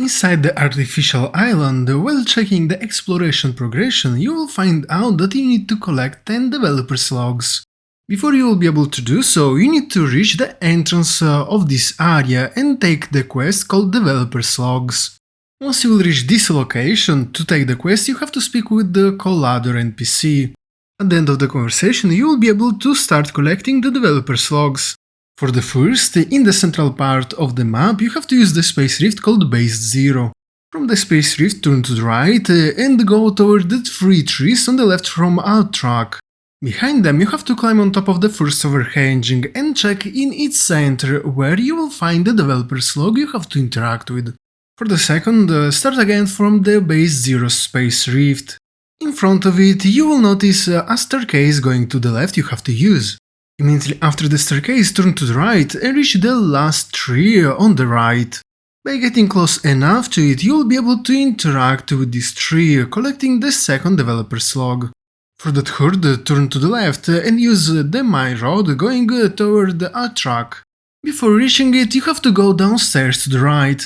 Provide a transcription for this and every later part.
Inside the artificial island, while checking the exploration progression, you will find out that you need to collect 10 developers logs. Before you will be able to do so, you need to reach the entrance of this area and take the quest called developers logs. Once you will reach this location, to take the quest you have to speak with the Collador NPC. At the end of the conversation you will be able to start collecting the developers logs. For the first, in the central part of the map you have to use the space rift called Base 0. From the space rift turn to the right and go toward the 3 trees on the left from a track. Behind them you have to climb on top of the first overhanging and check in its center where you will find the developers log you have to interact with. For the second, start again from the Base 0 space rift. In front of it you will notice a staircase going to the left you have to use. Immediately after the staircase turn to the right and reach the last tree on the right. By getting close enough to it you will be able to interact with this tree, collecting the second developer's log. For the third, turn to the left and use the mine road going toward a track. Before reaching it you have to go downstairs to the right.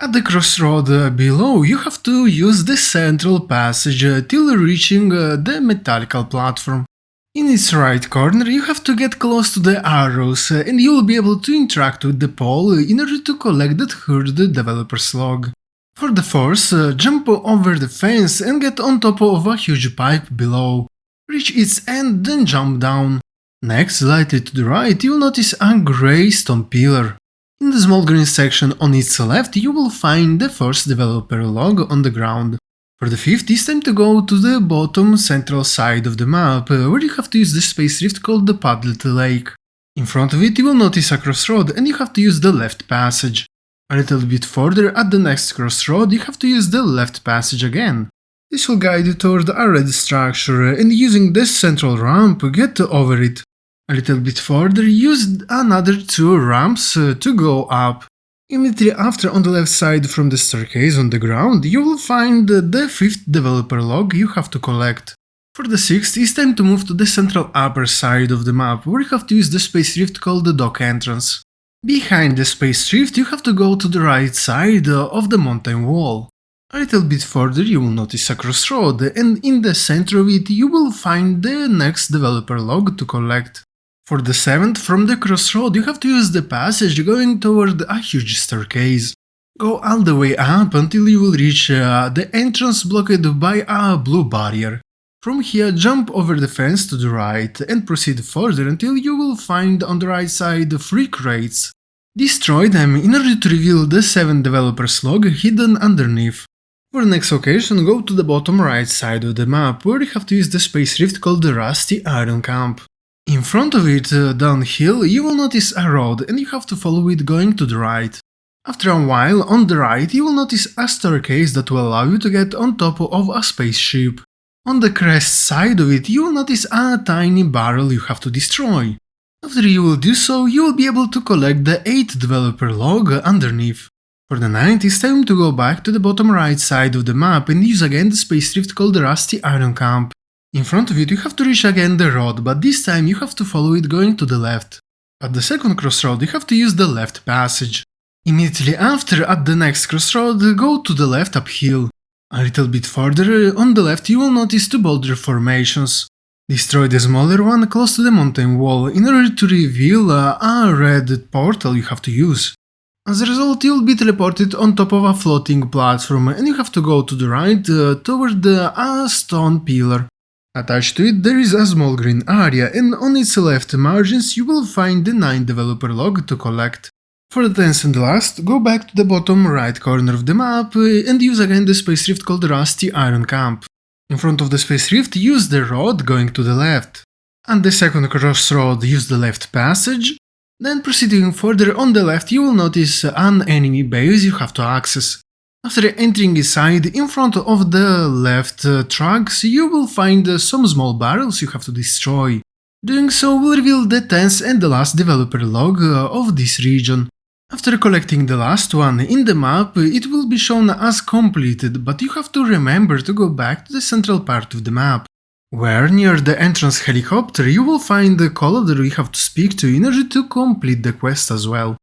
At the crossroad below you have to use the central passage till reaching the metallical platform. In its right corner you have to get close to the arrows and you will be able to interact with the pole in order to collect the third developer's log. For the fourth, jump over the fence and get on top of a huge pipe below. Reach its end, then jump down. Next, slightly to the right you will notice a grey stone pillar. In the small green section on its left you will find the first developer log on the ground. For the fifth, it's time to go to the bottom central side of the map, where you have to use the space rift called the Padded Lake. In front of it you will notice a crossroad and you have to use the left passage. A little bit further at the next crossroad you have to use the left passage again. This will guide you toward a red structure and using the central ramp get over it. A little bit further use another 2 ramps to go up. Immediately after, on the left side from the staircase on the ground, you will find the 5th developer log you have to collect. For the 6th, it's time to move to the central upper side of the map, where you have to use the space rift called the dock entrance. Behind the space rift you have to go to the right side of the mountain wall. A little bit further you will notice a crossroad, and in the center of it you will find the next developer log to collect. For the 7th, from the crossroad you have to use the passage going toward a huge staircase. Go all the way up until you will reach the entrance blocked by a blue barrier. From here jump over the fence to the right and proceed further until you will find on the right side 3 crates. Destroy them in order to reveal the 7 developers log hidden underneath. For the next location go to the bottom right side of the map, where you have to use the space rift called the Rusty Iron Camp. In front of it, downhill, you will notice a road and you have to follow it going to the right. After a while, on the right, you will notice a staircase that will allow you to get on top of a spaceship. On the crest side of it, you will notice a tiny barrel you have to destroy. After you will do so, you will be able to collect the 8th developer log underneath. For the 9th, it's time to go back to the bottom right side of the map and use again the space rift called the Rusty Iron Camp. In front of it you have to reach again the road, but this time you have to follow it going to the left. At the second crossroad you have to use the left passage. Immediately after, at the next crossroad, go to the left uphill. A little bit further on the left you will notice 2 boulder formations. Destroy the smaller one close to the mountain wall in order to reveal a red portal you have to use. As a result, you will be teleported on top of a floating platform and you have to go to the right toward a stone pillar. Attached to it there is a small green area and on its left margins you will find the 9 developer log to collect. For the 10th and last, go back to the bottom right corner of the map and use again the space rift called Rusty Iron Camp. In front of the space rift use the road going to the left. At the second crossroad use the left passage. Then proceeding further on the left you will notice an enemy base you have to access. After entering inside, in front of the left tracks you will find some small barrels you have to destroy. Doing so will reveal the 10th and the last developer log of this region. After collecting the last one in the map, it will be shown as completed, but you have to remember to go back to the central part of the map, where near the entrance helicopter you will find the Collador you have to speak to in order to complete the quest as well.